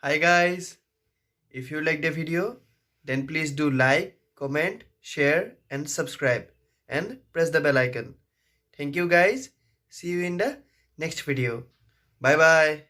Hi guys, if you like the video, then please do like, comment, share and subscribe and press the bell icon. Thank you guys. See you in the next video. Bye bye.